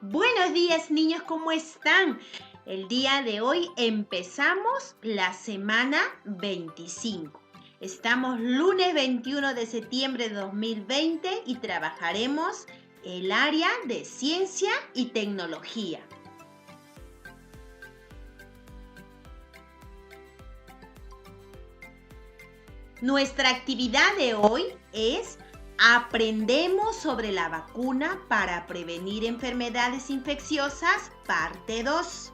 Buenos días, niños, ¿cómo están? El día de hoy empezamos la semana 25. Estamos lunes 21 de septiembre de 2020 y trabajaremos el área de ciencia y tecnología. Nuestra actividad de hoy es aprendemos sobre la vacuna para prevenir enfermedades infecciosas, parte 2.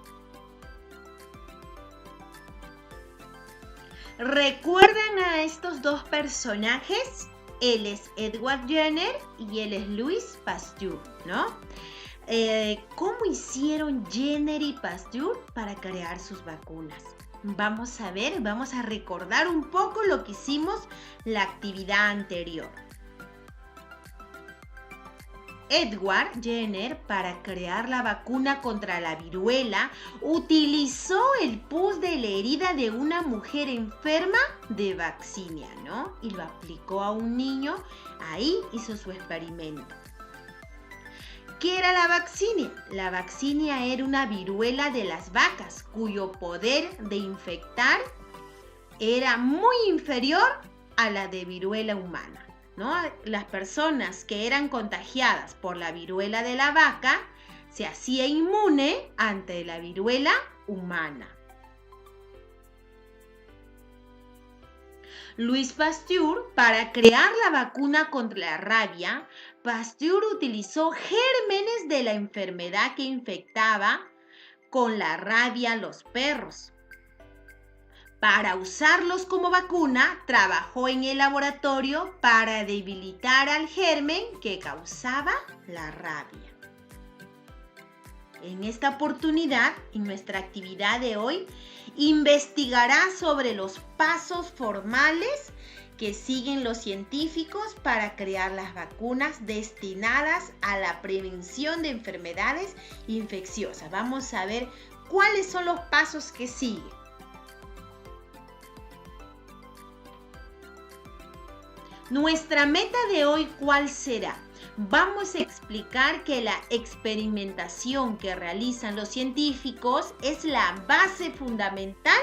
¿Recuerdan a estos dos personajes? Él es Edward Jenner y él es Louis Pasteur, ¿no? ¿Cómo hicieron Jenner y Pasteur para crear sus vacunas? Vamos a recordar un poco lo que hicimos la actividad anterior. Edward Jenner, para crear la vacuna contra la viruela, utilizó el pus de la herida de una mujer enferma de vaccinia, ¿no? Y lo aplicó a un niño, ahí hizo su experimento. ¿Qué era la vaccinia? La vaccinia era una viruela de las vacas, cuyo poder de infectar era muy inferior a la de viruela humana, ¿no? Las personas que eran contagiadas por la viruela de la vaca se hacía inmune ante la viruela humana. Louis Pasteur, para crear la vacuna contra la rabia, Pasteur utilizó gérmenes de la enfermedad que infectaba con la rabia a los perros. Para usarlos como vacuna, trabajó en el laboratorio para debilitar al germen que causaba la rabia. En esta oportunidad, en nuestra actividad de hoy, investigará sobre los pasos formales que siguen los científicos para crear las vacunas destinadas a la prevención de enfermedades infecciosas. Vamos a ver cuáles son los pasos que siguen. Nuestra meta de hoy, ¿cuál será? Vamos a explicar que la experimentación que realizan los científicos es la base fundamental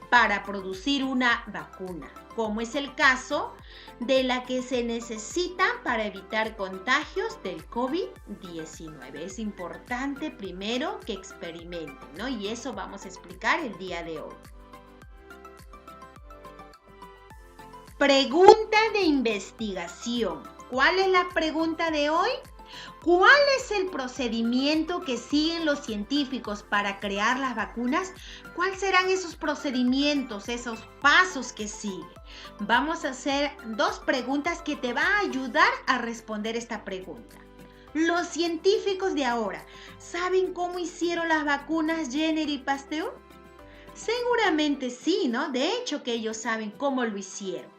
para producir una vacuna, como es el caso de la que se necesita para evitar contagios del COVID-19. Es importante primero que experimenten, ¿no? Y eso vamos a explicar el día de hoy. Pregunta de investigación. ¿Cuál es la pregunta de hoy? ¿Cuál es el procedimiento que siguen los científicos para crear las vacunas? ¿Cuáles serán esos procedimientos, esos pasos que siguen? Vamos a hacer dos preguntas que te van a ayudar a responder esta pregunta. ¿Los científicos de ahora saben cómo hicieron las vacunas Jenner y Pasteur? Seguramente sí, ¿no? De hecho que ellos saben cómo lo hicieron.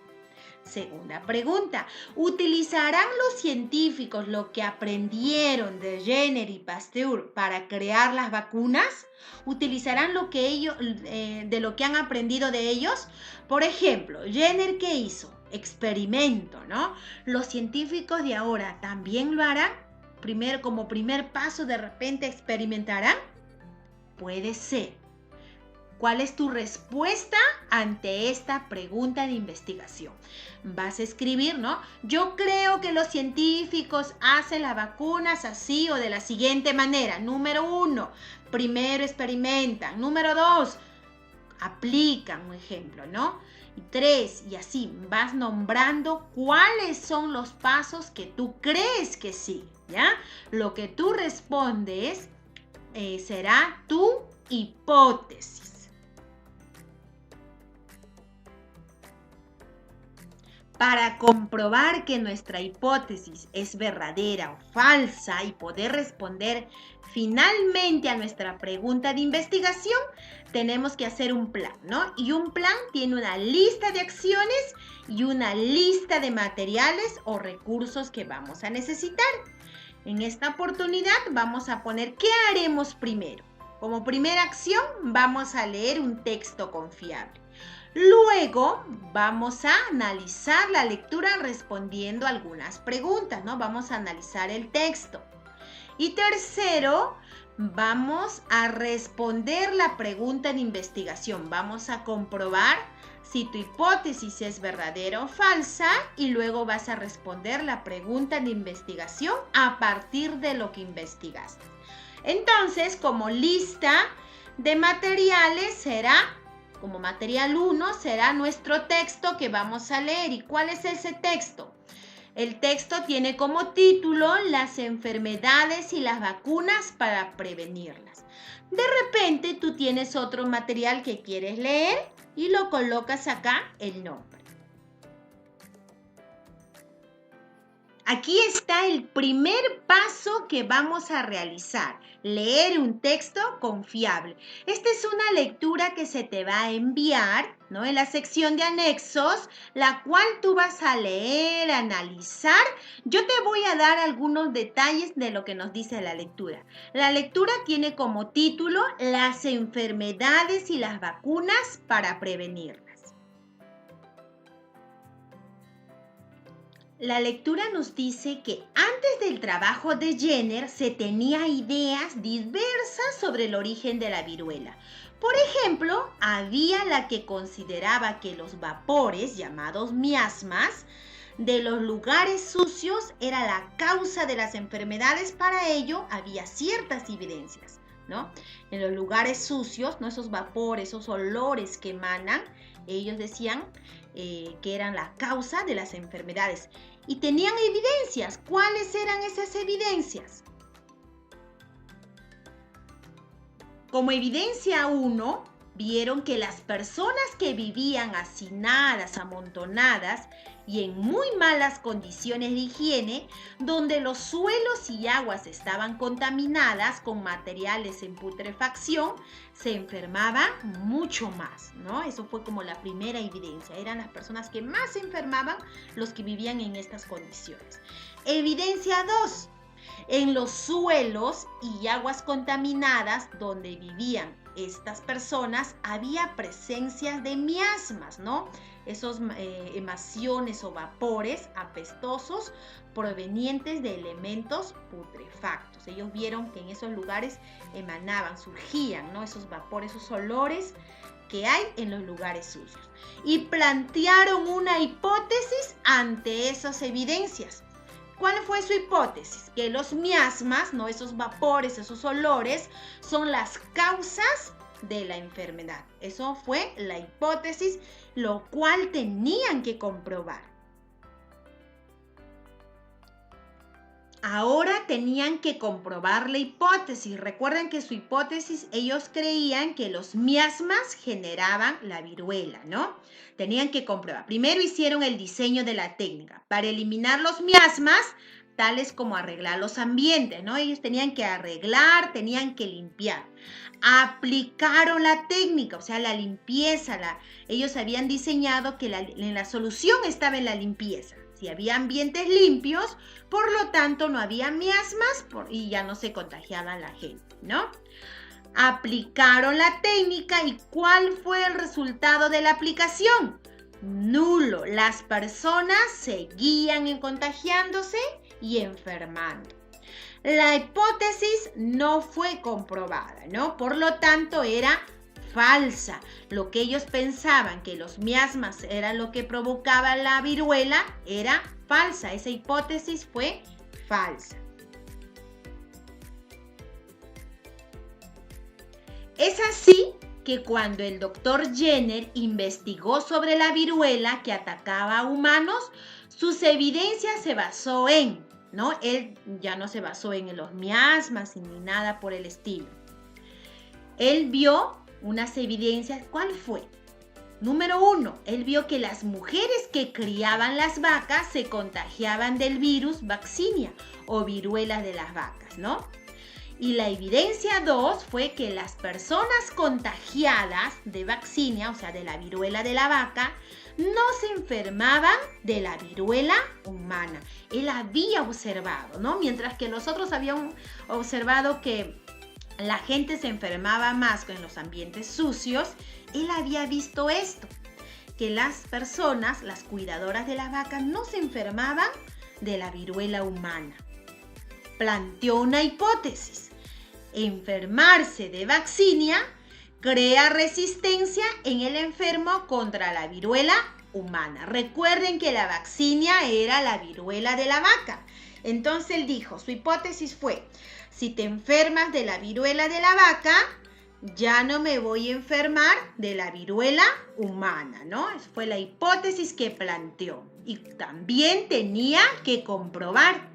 Segunda pregunta, ¿utilizarán los científicos lo que aprendieron de Jenner y Pasteur para crear las vacunas? ¿Utilizarán de lo que han aprendido de ellos? Por ejemplo, Jenner, ¿qué hizo? Experimento, ¿no? ¿Los científicos de ahora también lo harán? Como primer paso, de repente experimentarán. Puede ser. ¿Cuál es tu respuesta ante esta pregunta de investigación? Vas a escribir, ¿no? Yo creo que los científicos hacen las vacunas así o de la siguiente manera. Número 1, primero experimentan. Número 2, aplican, un ejemplo, ¿no? Y 3, y así vas nombrando cuáles son los pasos que tú crees que sí, ¿ya? Lo que tú respondes será tu hipótesis. Para comprobar que nuestra hipótesis es verdadera o falsa y poder responder finalmente a nuestra pregunta de investigación, tenemos que hacer un plan, ¿no? Y un plan tiene una lista de acciones y una lista de materiales o recursos que vamos a necesitar. En esta oportunidad vamos a poner ¿qué haremos primero? Como primera acción vamos a leer un texto confiable. Luego vamos a analizar la lectura respondiendo algunas preguntas, ¿no? Vamos a analizar el texto. Y tercero, vamos a responder la pregunta de investigación. Vamos a comprobar si tu hipótesis es verdadera o falsa y luego vas a responder la pregunta de investigación a partir de lo que investigaste. Entonces, como lista de materiales será, como material 1, será nuestro texto que vamos a leer. ¿Y cuál es ese texto? El texto tiene como título las enfermedades y las vacunas para prevenirlas. De repente tú tienes otro material que quieres leer y lo colocas acá el nombre. Aquí está el primer paso que vamos a realizar, leer un texto confiable. Esta es una lectura que se te va a enviar, ¿no?, en la sección de anexos, la cual tú vas a leer, analizar. Yo te voy a dar algunos detalles de lo que nos dice la lectura. La lectura tiene como título las enfermedades y las vacunas para prevenirlas. La lectura nos dice que antes del trabajo de Jenner se tenía ideas diversas sobre el origen de la viruela. Por ejemplo, había la que consideraba que los vapores, llamados miasmas, de los lugares sucios era la causa de las enfermedades. Para ello había ciertas evidencias, ¿no? En los lugares sucios, ¿no?, esos vapores, esos olores que emanan, ellos decían que eran la causa de las enfermedades. Y tenían evidencias. ¿Cuáles eran esas evidencias? Como evidencia 1, vieron que las personas que vivían hacinadas, amontonadas y en muy malas condiciones de higiene, donde los suelos y aguas estaban contaminadas con materiales en putrefacción, se enfermaban mucho más, ¿no? Eso fue como la primera evidencia. Eran las personas que más se enfermaban los que vivían en estas condiciones. Evidencia 2. En los suelos y aguas contaminadas donde vivían estas personas había presencias de miasmas, ¿no? Esos emasiones o vapores apestosos provenientes de elementos putrefactos. Ellos vieron que en esos lugares emanaban, surgían, ¿no?, esos vapores, esos olores que hay en los lugares sucios. Y plantearon una hipótesis ante esas evidencias. ¿Cuál fue su hipótesis? Que los miasmas, ¿no?, esos vapores, esos olores, son las causas de la enfermedad. Eso fue la hipótesis, lo cual tenían que comprobar. Ahora tenían que comprobar la hipótesis. Recuerden que su hipótesis, ellos creían que los miasmas generaban la viruela, ¿no? Tenían que comprobar. Primero hicieron el diseño de la técnica para eliminar los miasmas, tales como arreglar los ambientes, ¿no? Ellos tenían que arreglar, tenían que limpiar. Aplicaron la técnica, o sea, la limpieza. Ellos habían diseñado que la solución estaba en la limpieza. Si había ambientes limpios, por lo tanto no había miasmas y ya no se contagiaba la gente, ¿no? Aplicaron la técnica y ¿cuál fue el resultado de la aplicación? Nulo. Las personas seguían contagiándose y enfermando. La hipótesis no fue comprobada, ¿no? Por lo tanto, era falsa. Lo que ellos pensaban que los miasmas eran lo que provocaba la viruela era falsa. Esa hipótesis fue falsa. Es así que cuando el doctor Jenner investigó sobre la viruela que atacaba a humanos, sus evidencias se basó en, ¿no? Él ya no se basó en los miasmas ni nada por el estilo. Él vio unas evidencias. ¿Cuál fue? Número 1, él vio que las mujeres que criaban las vacas se contagiaban del virus vaccinia o viruela de las vacas, ¿no? Y la evidencia 2 fue que las personas contagiadas de vaccinia, o sea, de la viruela de la vaca, no se enfermaban de la viruela humana. Él había observado, ¿no? Mientras que los otros habían observado que la gente se enfermaba más en los ambientes sucios, él había visto esto, que las personas, las cuidadoras de las vacas, no se enfermaban de la viruela humana. planteó una hipótesis. Enfermarse de vaccinia crea resistencia en el enfermo contra la viruela humana. Recuerden que la vaccinia era la viruela de la vaca. Entonces él dijo, su hipótesis fue, si te enfermas de la viruela de la vaca, ya no me voy a enfermar de la viruela humana, ¿no? Esa fue la hipótesis que planteó. Y también tenía que comprobar.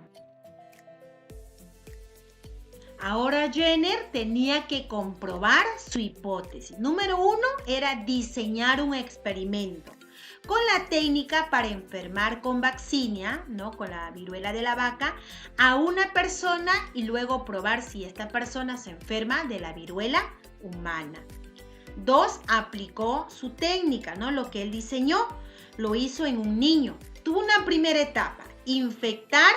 Ahora Jenner tenía que comprobar su hipótesis. Número 1 era diseñar un experimento con la técnica para enfermar con vaccinia, ¿no? Con la viruela de la vaca, a una persona y luego probar si esta persona se enferma de la viruela humana. 2, aplicó su técnica, ¿no? Lo que él diseñó, lo hizo en un niño. Tuvo una primera etapa, infectar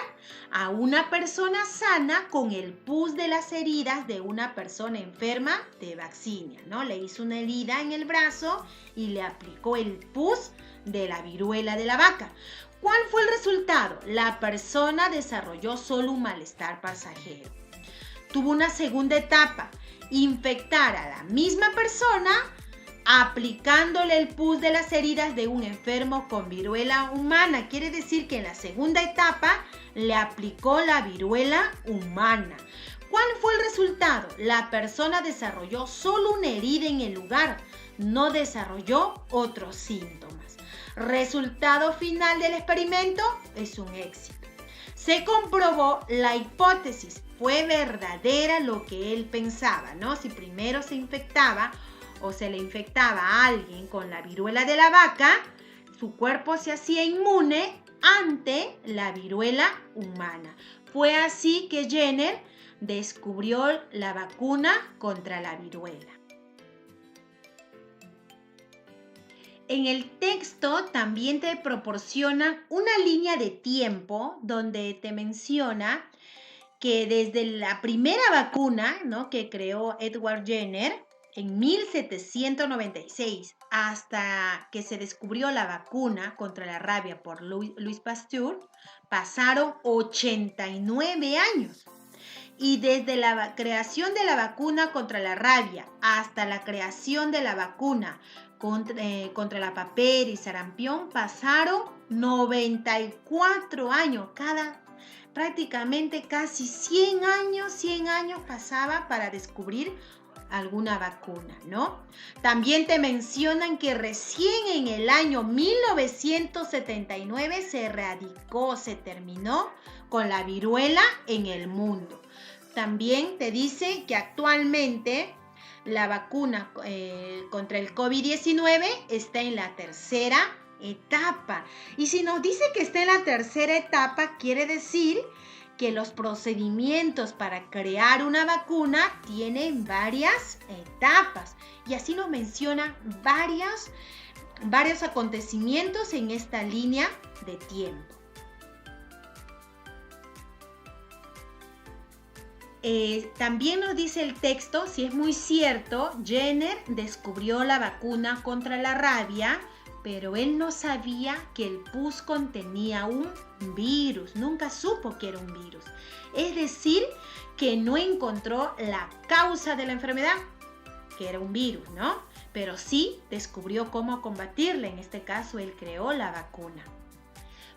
a una persona sana con el pus de las heridas de una persona enferma de vaccinia, ¿no? Le hizo una herida en el brazo y le aplicó el pus de la viruela de la vaca. ¿Cuál fue el resultado? La persona desarrolló solo un malestar pasajero. Tuvo una segunda etapa, infectar a la misma persona aplicándole el pus de las heridas de un enfermo con viruela humana. Quiere decir que en la segunda etapa le aplicó la viruela humana. ¿Cuál fue el resultado? La persona desarrolló solo una herida en el lugar, no desarrolló otros síntomas. Resultado final del experimento es un éxito. Se comprobó la hipótesis, fue verdadera lo que él pensaba, ¿no? Si primero se infectaba o se le infectaba a alguien con la viruela de la vaca, su cuerpo se hacía inmune ante la viruela humana. Fue así que Jenner descubrió la vacuna contra la viruela. En el texto también te proporciona una línea de tiempo donde te menciona que desde la primera vacuna, ¿no?, que creó Edward Jenner en 1796 hasta que se descubrió la vacuna contra la rabia por Louis Pasteur, pasaron 89 años. Y desde la creación de la vacuna contra la rabia hasta la creación de la vacuna contra la papera y sarampión pasaron 94 años. Prácticamente casi 100 años pasaba para descubrir alguna vacuna, ¿no? También te mencionan que recién en el año 1979 se terminó con la viruela en el mundo. También te dice que actualmente la vacuna contra el COVID-19 está en la tercera etapa. Y si nos dice que está en la tercera etapa, quiere decir que los procedimientos para crear una vacuna tienen varias etapas. Y así nos menciona varios acontecimientos en esta línea de tiempo. También nos dice el texto, si es muy cierto, Jenner descubrió la vacuna contra la rabia, pero él no sabía que el pus contenía un virus, nunca supo que era un virus. Es decir, que no encontró la causa de la enfermedad, que era un virus, ¿no? Pero sí descubrió cómo combatirla, en este caso él creó la vacuna.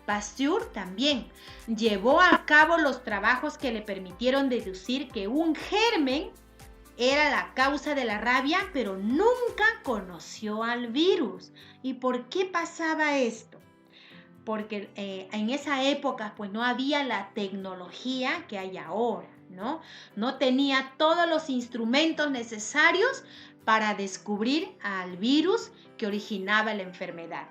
Pasteur también llevó a cabo los trabajos que le permitieron deducir que un germen era la causa de la rabia, pero nunca conoció al virus. ¿Y por qué pasaba esto? Porque en esa época pues no había la tecnología que hay ahora, ¿no? No tenía todos los instrumentos necesarios para descubrir al virus que originaba la enfermedad.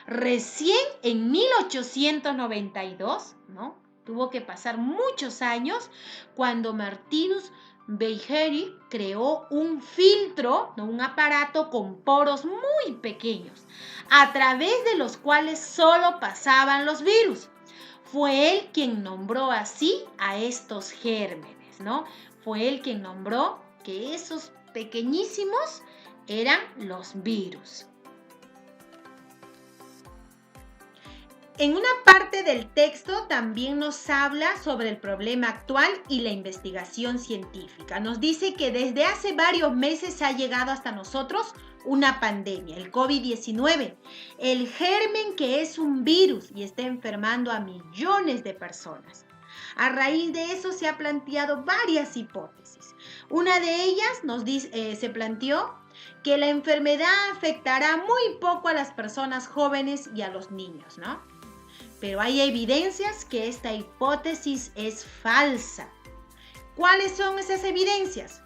Recién en 1892, ¿no?, tuvo que pasar muchos años cuando Martinus Beijeri creó un filtro, ¿no?, un aparato con poros muy pequeños, a través de los cuales solo pasaban los virus. Fue él quien nombró así a estos gérmenes, ¿no? Fue él quien nombró que esos pequeñísimos eran los virus. En una parte del texto también nos habla sobre el problema actual y la investigación científica. Nos dice que desde hace varios meses ha llegado hasta nosotros una pandemia, el COVID-19, el germen que es un virus y está enfermando a millones de personas. A raíz de eso se ha planteado varias hipótesis. Una de ellas se planteó que la enfermedad afectará muy poco a las personas jóvenes y a los niños, ¿no? Pero hay evidencias que esta hipótesis es falsa. ¿Cuáles son esas evidencias?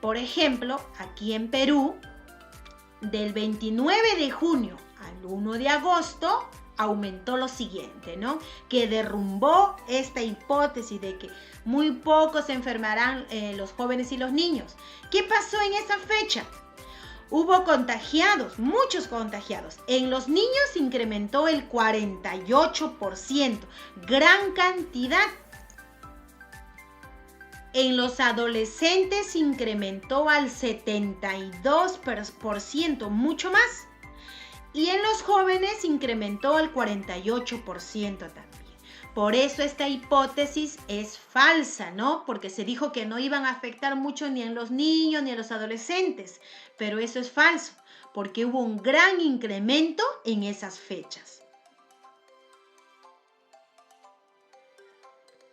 Por ejemplo, aquí en Perú, del 29 de junio al 1 de agosto, aumentó lo siguiente, ¿no? Que derrumbó esta hipótesis de que muy pocos se enfermarán los jóvenes y los niños. ¿Qué pasó en esa fecha? Hubo contagiados, muchos contagiados. En los niños se incrementó el 48%, gran cantidad. En los adolescentes se incrementó al 72%, mucho más. Y en los jóvenes se incrementó al 48% también. Por eso esta hipótesis es falsa, ¿no? Porque se dijo que no iban a afectar mucho ni en los niños ni en los adolescentes. Pero eso es falso, porque hubo un gran incremento en esas fechas.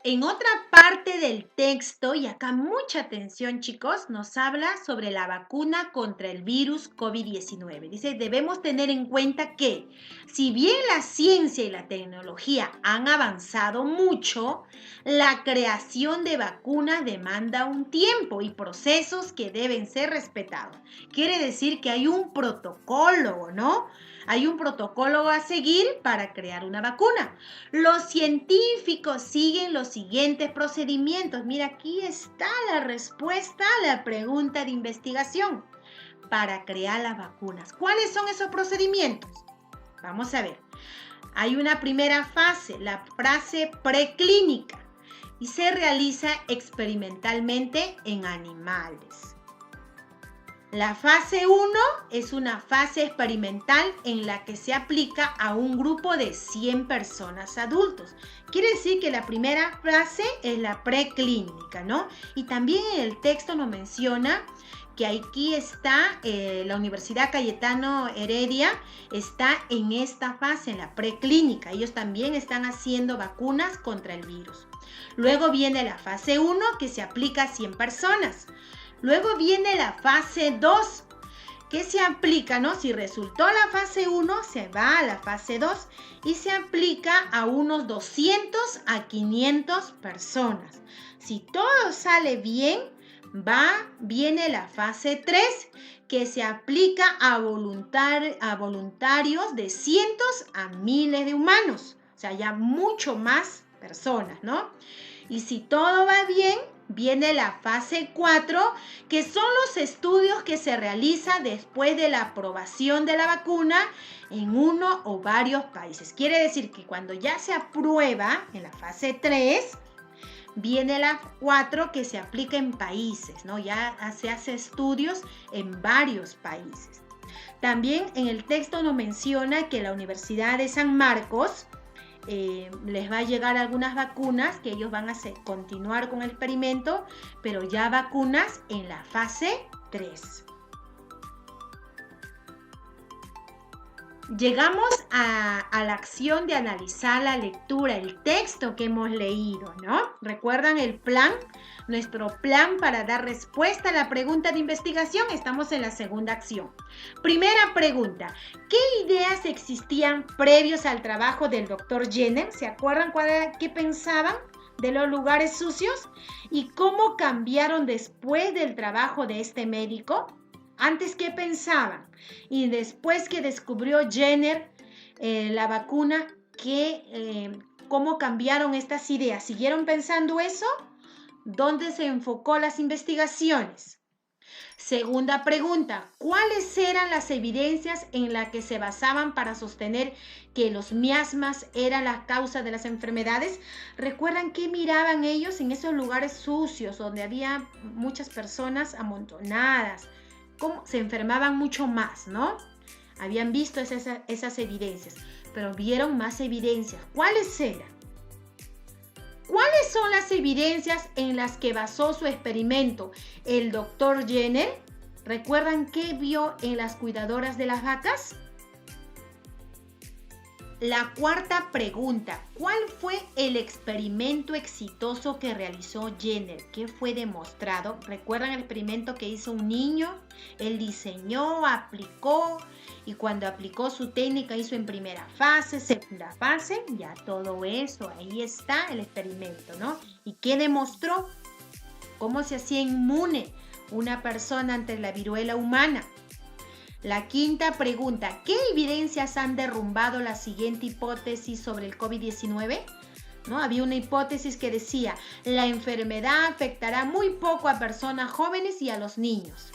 En otra parte del texto, y acá mucha atención chicos, nos habla sobre la vacuna contra el virus COVID-19. Dice, debemos tener en cuenta que si bien la ciencia y la tecnología han avanzado mucho, la creación de vacunas demanda un tiempo y procesos que deben ser respetados. Quiere decir que hay un protocolo, ¿no? Hay un protocolo a seguir para crear una vacuna. Los científicos siguen los siguientes procedimientos. Mira, aquí está la respuesta a la pregunta de investigación para crear las vacunas. ¿Cuáles son esos procedimientos? Vamos a ver. Hay una primera fase, la fase preclínica, y se realiza experimentalmente en animales. La fase 1 es una fase experimental en la que se aplica a un grupo de 100 personas adultos. Quiere decir que la primera fase es la preclínica, ¿no? Y también en el texto nos menciona que aquí está la Universidad Cayetano Heredia, está en esta fase, en la preclínica. Ellos también están haciendo vacunas contra el virus. Luego viene la fase 1 que se aplica a 100 personas. Luego viene la fase 2, que se aplica, ¿no? Si resultó la fase 1, se va a la fase 2 y se aplica a unos 200 a 500 personas. Si todo sale bien, viene la fase 3, que se aplica a voluntarios de cientos a miles de humanos. O sea, ya mucho más personas, ¿no? Y si todo va bien, viene la fase 4, que son los estudios que se realizan después de la aprobación de la vacuna en uno o varios países. Quiere decir que cuando ya se aprueba en la fase 3, viene la 4 que se aplica en países, ¿no? Ya se hace estudios en varios países. También en el texto nos menciona que la Universidad de San Marcos les va a llegar algunas vacunas que ellos van a continuar con el experimento, pero ya vacunas en la fase 3. Llegamos a la acción de analizar la lectura, el texto que hemos leído, ¿no? ¿Recuerdan el plan? Nuestro plan para dar respuesta a la pregunta de investigación. Estamos en la segunda acción. Primera pregunta. ¿Qué ideas existían previos al trabajo del doctor Jenner? ¿Se acuerdan qué pensaban de los lugares sucios? ¿Y cómo cambiaron después del trabajo de este médico? Antes, ¿qué pensaban? Y después que descubrió Jenner la vacuna, ¿cómo cambiaron estas ideas? ¿Siguieron pensando eso? ¿Dónde se enfocó las investigaciones? Segunda pregunta, ¿cuáles eran las evidencias en las que se basaban para sostener que los miasmas eran la causa de las enfermedades? ¿Recuerdan qué miraban ellos en esos lugares sucios donde había muchas personas amontonadas? ¿Cómo se enfermaban mucho más, no? Habían visto esas evidencias. pero vieron más evidencias. ¿Cuáles eran? ¿Cuáles son las evidencias en las que basó su experimento el doctor Jenner? ¿Recuerdan qué vio en las cuidadoras de las vacas? La cuarta pregunta, ¿cuál fue el experimento exitoso que realizó Jenner? ¿Qué fue demostrado? ¿Recuerdan el experimento que hizo un niño? Él diseñó, aplicó y cuando aplicó su técnica hizo en primera fase, segunda fase, ya todo eso, ahí está el experimento, ¿no? ¿Y qué demostró? ¿Cómo se hacía inmune una persona ante la viruela humana? La quinta pregunta, ¿qué evidencias han derrumbado la siguiente hipótesis sobre el COVID-19? ¿No? Había una hipótesis que decía, la enfermedad afectará muy poco a personas jóvenes y a los niños.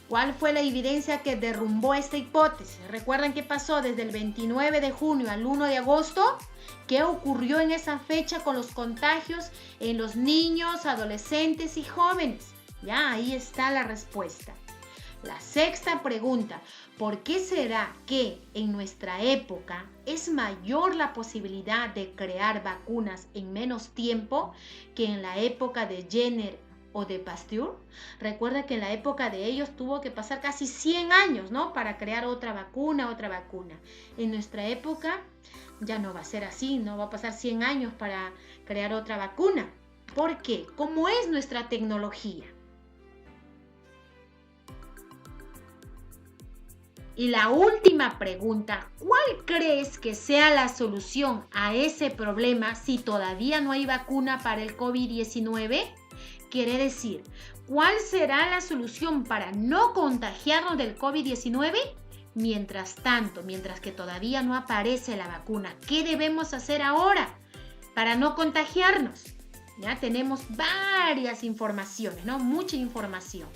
¿Cuál fue la evidencia que derrumbó esta hipótesis? ¿Recuerdan qué pasó desde el 29 de junio al 1 de agosto? ¿Qué ocurrió en esa fecha con los contagios en los niños, adolescentes y jóvenes? Ya, ahí está la respuesta. La sexta pregunta, ¿por qué será que en nuestra época es mayor la posibilidad de crear vacunas en menos tiempo que en la época de Jenner o de Pasteur? Recuerda que en la época de ellos tuvo que pasar casi 100 años, ¿no? Para crear otra vacuna. En nuestra época ya no va a ser así, no va a pasar 100 años para crear otra vacuna. ¿Por qué? ¿Cómo es nuestra tecnología? Y la última pregunta, ¿cuál crees que sea la solución a ese problema si todavía no hay vacuna para el COVID-19? Quiere decir, ¿cuál será la solución para no contagiarnos del COVID-19? Mientras tanto, mientras que todavía no aparece la vacuna, ¿qué debemos hacer ahora para no contagiarnos? Ya tenemos varias informaciones, ¿no? Mucha información.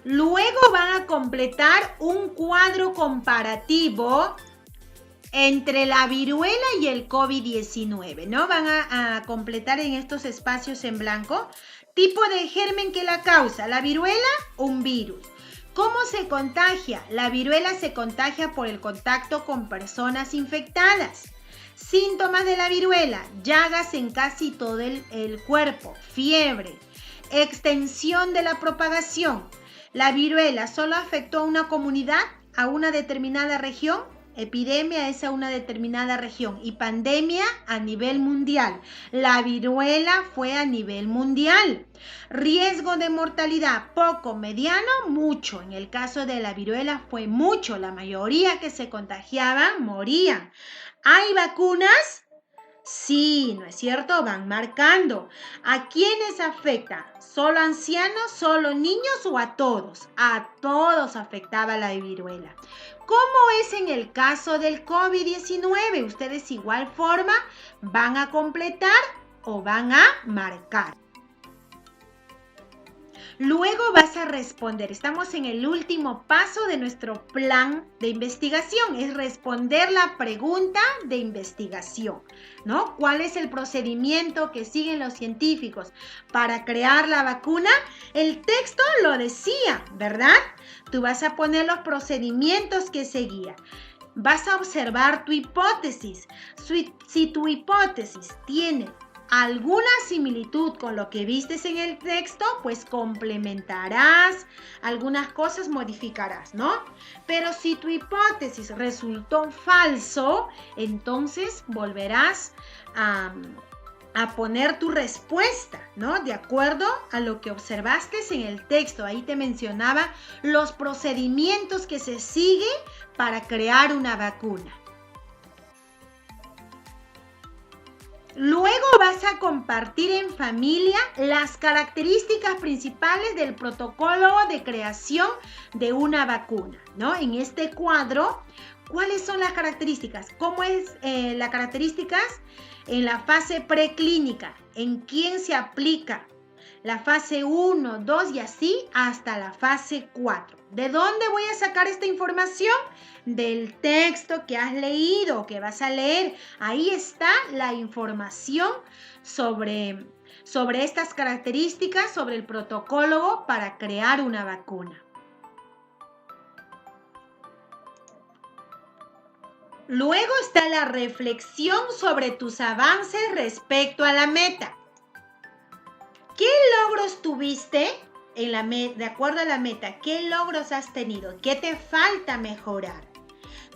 Luego van a completar un cuadro comparativo entre la viruela y el COVID-19, ¿no? Van a completar en estos espacios en blanco. Tipo de germen que la causa. La viruela, un virus. ¿Cómo se contagia? La viruela se contagia por el contacto con personas infectadas. Síntomas de la viruela, llagas en casi todo el cuerpo, fiebre, extensión de la propagación. La viruela solo afectó a una comunidad, a una determinada región. Epidemia es a una determinada región y pandemia a nivel mundial. La viruela fue a nivel mundial. Riesgo de mortalidad, poco, mediano, mucho. En el caso de la viruela fue mucho. La mayoría que se contagiaban morían. ¿Hay vacunas? Sí, ¿no es cierto? Van marcando. ¿A quiénes afecta? ¿Solo ancianos, solo niños o a todos? A todos afectaba la viruela. ¿Cómo es en el caso del COVID-19? Ustedes igual forma van a completar o van a marcar. Luego vas a responder. Estamos en el último paso de nuestro plan de investigación. Es responder la pregunta de investigación, ¿no? ¿Cuál es el procedimiento que siguen los científicos para crear la vacuna? El texto lo decía, ¿verdad? Tú vas a poner los procedimientos que seguía. Vas a observar tu hipótesis. Si tu hipótesis tiene alguna similitud con lo que vistes en el texto, pues complementarás, algunas cosas modificarás, ¿no? Pero si tu hipótesis resultó falso, entonces volverás a poner tu respuesta, ¿no? De acuerdo a lo que observaste en el texto. Ahí te mencionaba los procedimientos que se siguen para crear una vacuna. Luego vas a compartir en familia las características principales del protocolo de creación de una vacuna, ¿no? En este cuadro, ¿cuáles son las características? ¿Cómo es las características en la fase preclínica? ¿En quién se aplica? La fase 1, 2 y así hasta la fase 4. ¿De dónde voy a sacar esta información? Del texto que has leído, que vas a leer. Ahí está la información sobre estas características, sobre el protocolo para crear una vacuna. Luego está la reflexión sobre tus avances respecto a la meta. ¿Qué logros tuviste de acuerdo a la meta? ¿Qué logros has tenido? ¿Qué te falta mejorar?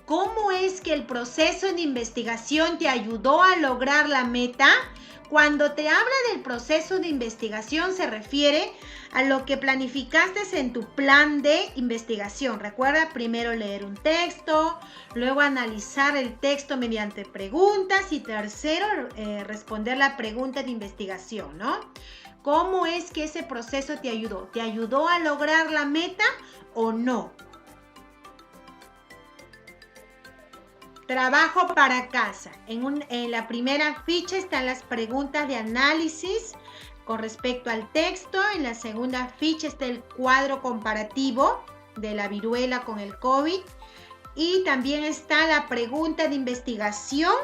¿Cómo es que el proceso de investigación te ayudó a lograr la meta? Cuando te habla del proceso de investigación se refiere a lo que planificaste en tu plan de investigación. Recuerda primero leer un texto, luego analizar el texto mediante preguntas y tercero responder la pregunta de investigación, ¿no? ¿Cómo es que ese proceso te ayudó? ¿Te ayudó a lograr la meta o no? Trabajo para casa. En la primera ficha están las preguntas de análisis con respecto al texto. En la segunda ficha está el cuadro comparativo de la viruela con el COVID. Y también está la pregunta de investigación.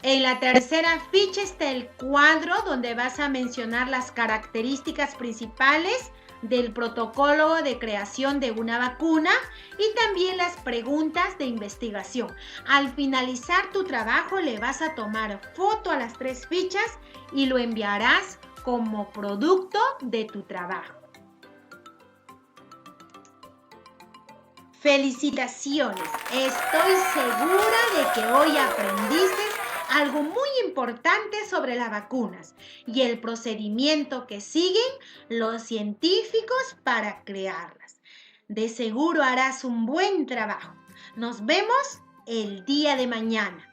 En la tercera ficha está el cuadro donde vas a mencionar las características principales del protocolo de creación de una vacuna y también las preguntas de investigación. Al finalizar tu trabajo le vas a tomar foto a las 3 fichas y lo enviarás como producto de tu trabajo. Felicitaciones, estoy segura de que hoy aprendiste algo muy importante sobre las vacunas y el procedimiento que siguen los científicos para crearlas. De seguro harás un buen trabajo. Nos vemos el día de mañana.